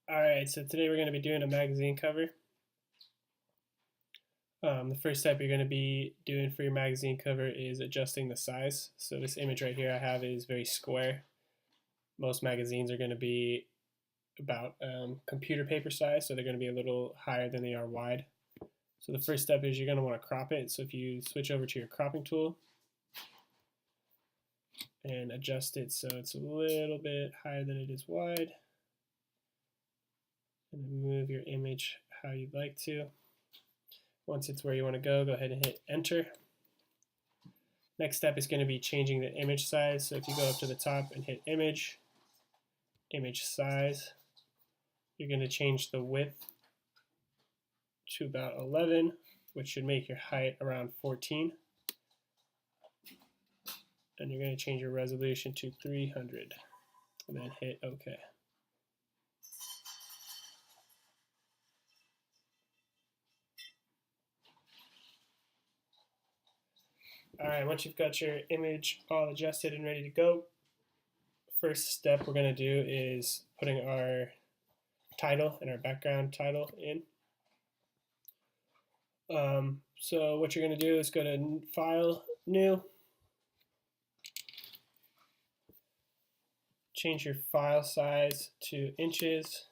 Alright, so today we're going to be doing a magazine cover. The first step you're going to be doing for your magazine cover is adjusting the size. So this image right here I have is very square. Most magazines are going to be about computer paper size, so they're going to be a little higher than they are wide. So the first step is you're going to want to crop it. So if you switch over to your cropping tool and adjust it so it's a little bit higher than it is wide, and then move your image how you'd like to. Once it's where you want to go ahead and hit enter. Next step is going to be changing the image size. So if you go up to the top and hit image, image size, you're going to change the width to about 11, which should make your height around 14. And you're going to change your resolution to 300 and then hit OK. Alright, once you've got your image all adjusted and ready to go, first step we're going to do is putting our title and our background title in. So what you're going to do is go to File, New, change your file size to inches.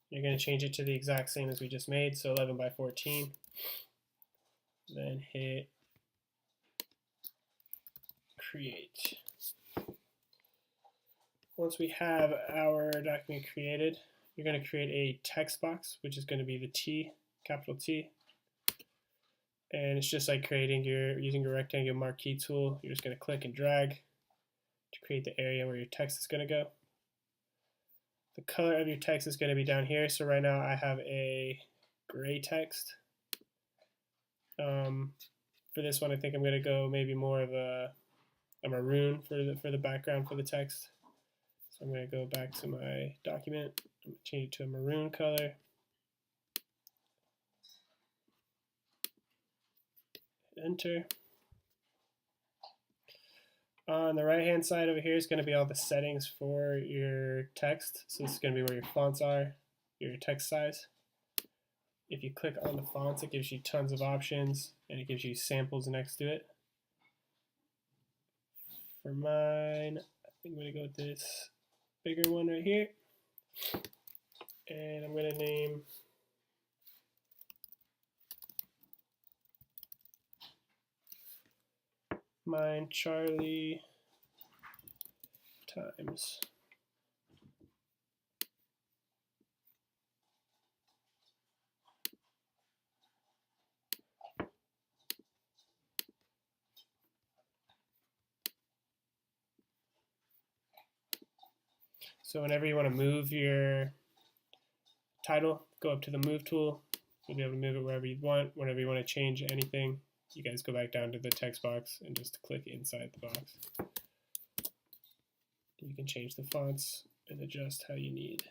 You're going to change it to the exact same as we just made, so 11 by 14. Then hit Create. Once we have our document created, you're going to create a text box, which is going to be the T, capital T. And it's just like using your rectangle marquee tool. You're just going to click and drag to create the area where your text is going to go. The color of your text is going to be down here. So right now I have a gray text. For this one, I think I'm going to go maybe more of a maroon for the background for the text. So I'm going to go back to my document. I'm going to change it to a maroon color. Enter. On the right hand side over here is going to be all the settings for your text. So this is going to be where your fonts are, your text size. If you click on the fonts, it gives you tons of options and it gives you samples next to it. For mine, I think I'm going to go with this bigger one right here. And I'm going to name mine Charlie Times. So whenever you want to move your title, go up to the move tool. You'll be able to move it wherever you want. Whenever you want to change anything, you guys go back down to the text box and just click inside the box. You can change the fonts and adjust how you need.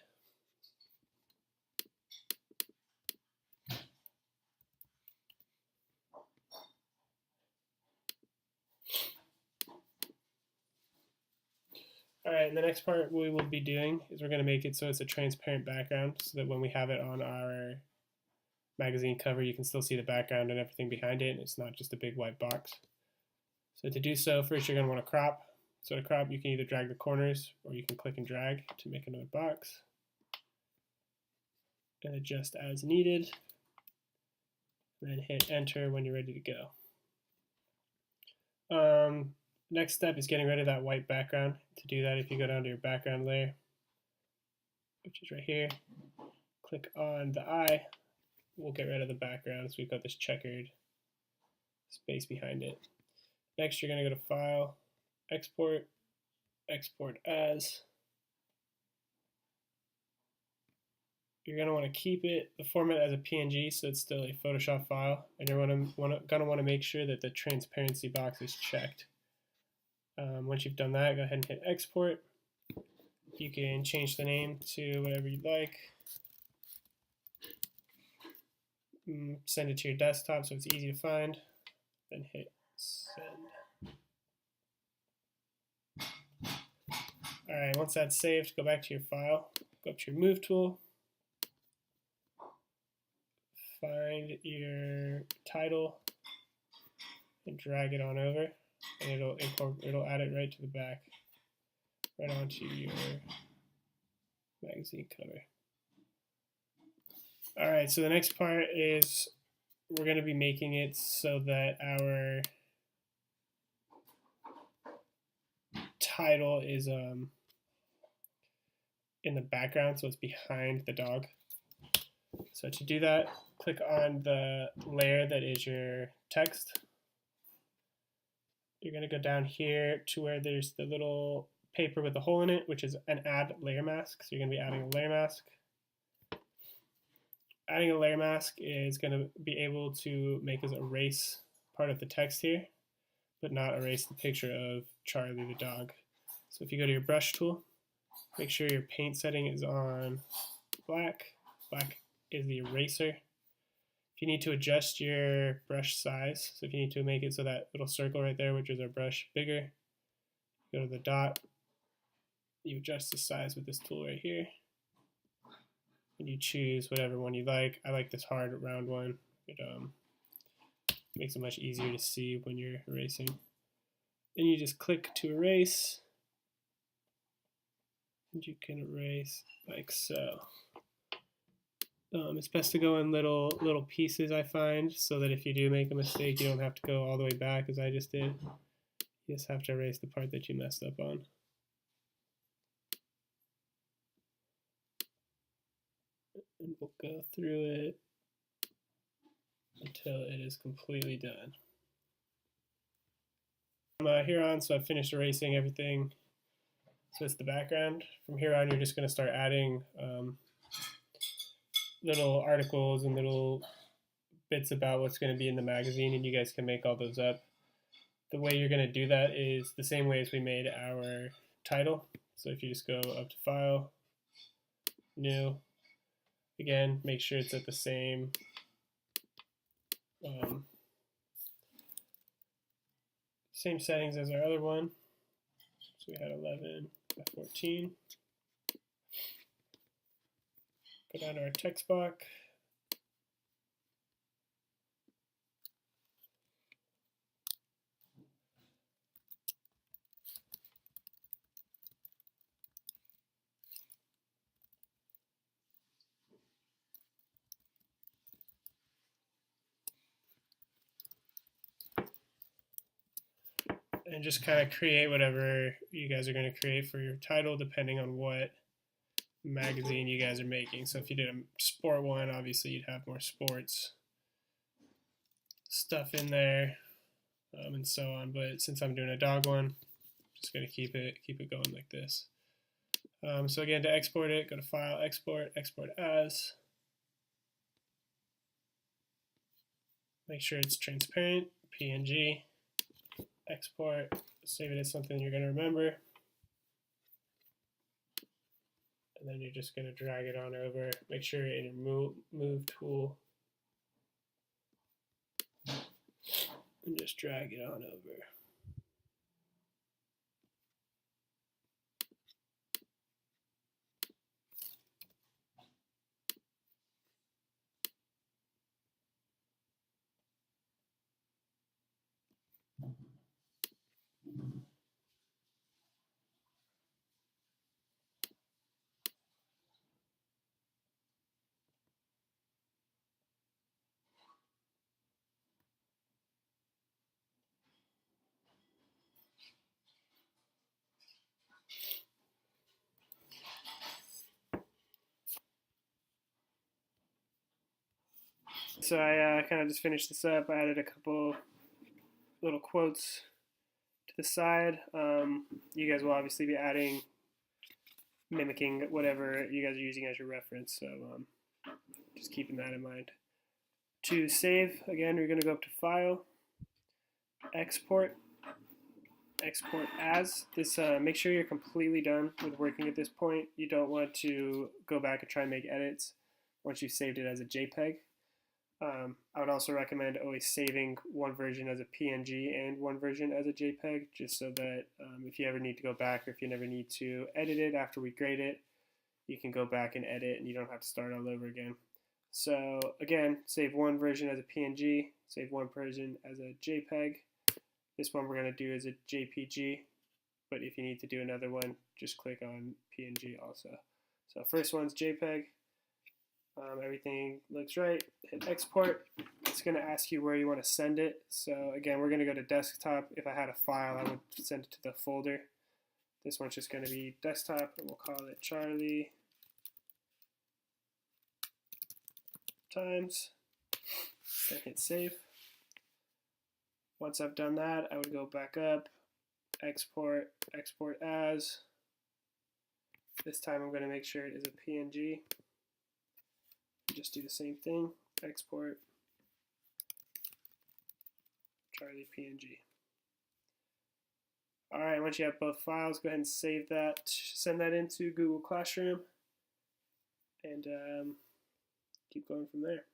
Alright, and the next part we will be doing is we're going to make it so it's a transparent background so that when we have it on our magazine cover you can still see the background and everything behind it, and it's not just a big white box. So to do so, first you're going to want to crop. So to crop, you can either drag the corners or you can click and drag to make another box. And adjust as needed. And then hit enter when you're ready to go. Next step is getting rid of that white background. To do that, if you go down to your background layer, which is right here, click on the eye, we'll get rid of the background so we've got this checkered space behind it. Next, you're going to go to File, Export, Export As. You're going to want to keep the format as a PNG so it's still a Photoshop file, and you're going to want to make sure that the transparency box is checked. Once you've done that, go ahead and hit export. You can change the name to whatever you'd like. Send it to your desktop so it's easy to find. Then hit send. Alright, once that's saved, go back to your file, go up to your move tool, find your title and drag it on over, and it'll add it right to the back, right onto your magazine cover. All right, so the next part is we're going to be making it so that our title is in the background, so it's behind the dog. So to do that, click on the layer that is your text. You're going to go down here to where there's the little paper with the hole in it, which is an add layer mask. So you're going to be adding a layer mask. Adding a layer mask is going to be able to make us erase part of the text here, but not erase the picture of Charlie the dog. So if you go to your brush tool, make sure your paint setting is on black. Black is the eraser. If you need to adjust your brush size, so if you need to make it so that little circle right there, which is our brush, bigger, go to the dot, you adjust the size with this tool right here, and you choose whatever one you like. I like this hard round one. It makes it much easier to see when you're erasing. Then you just click to erase, and you can erase like so. It's best to go in little pieces, I find, so that if you do make a mistake, you don't have to go all the way back as I just did. You just have to erase the part that you messed up on. And we'll go through it until it is completely done. From here on, so I've finished erasing everything. So it's the background. From here on, you're just going to start adding little articles and little bits about what's going to be in the magazine, and you guys can make all those up. The way you're going to do that is the same way as we made our title. So if you just go up to File, New, again, make sure it's at the same same settings as our other one. So we had 11 by 14. Go down to our text box. And just kind of create whatever you guys are going to create for your title, depending on what magazine you guys are making. So if you did a sport one, obviously you'd have more sports stuff in there, and so on. But since I'm doing a dog one, I'm just going to keep it going like this. So again, to export it, go to File, Export, Export As. Make sure it's transparent, PNG. Export, save it as something you're going to remember, and then you're just going to drag it on over. Make sure you're in your move tool and just drag it on over. So I kind of just finished this up. I added a couple little quotes to the side. You guys will obviously be mimicking whatever you guys are using as your reference. So just keeping that in mind. To save, again, you're going to go up to File, Export, Export As. This make sure you're completely done with working at this point. You don't want to go back and try and make edits once you've saved it as a JPEG. I would also recommend always saving one version as a PNG and one version as a JPEG, just so that if you ever need to go back or if you never need to edit it after we grade it, you can go back and edit and you don't have to start all over again. So again, save one version as a PNG, save one version as a JPEG. This one we're going to do as a JPG, but if you need to do another one, just click on PNG also. So first one's JPEG. Everything looks right. Hit export. It's going to ask you where you want to send it. So again, we're going to go to desktop. If I had a file, I would send it to the folder. This one's just going to be desktop, and we'll call it Charlie Times. Then hit save. Once I've done that, I would go back up, export, export as. This time I'm going to make sure it is a PNG. Just do the same thing, export, Charlie PNG. All right, once you have both files, go ahead and save that, send that into Google Classroom, and keep going from there.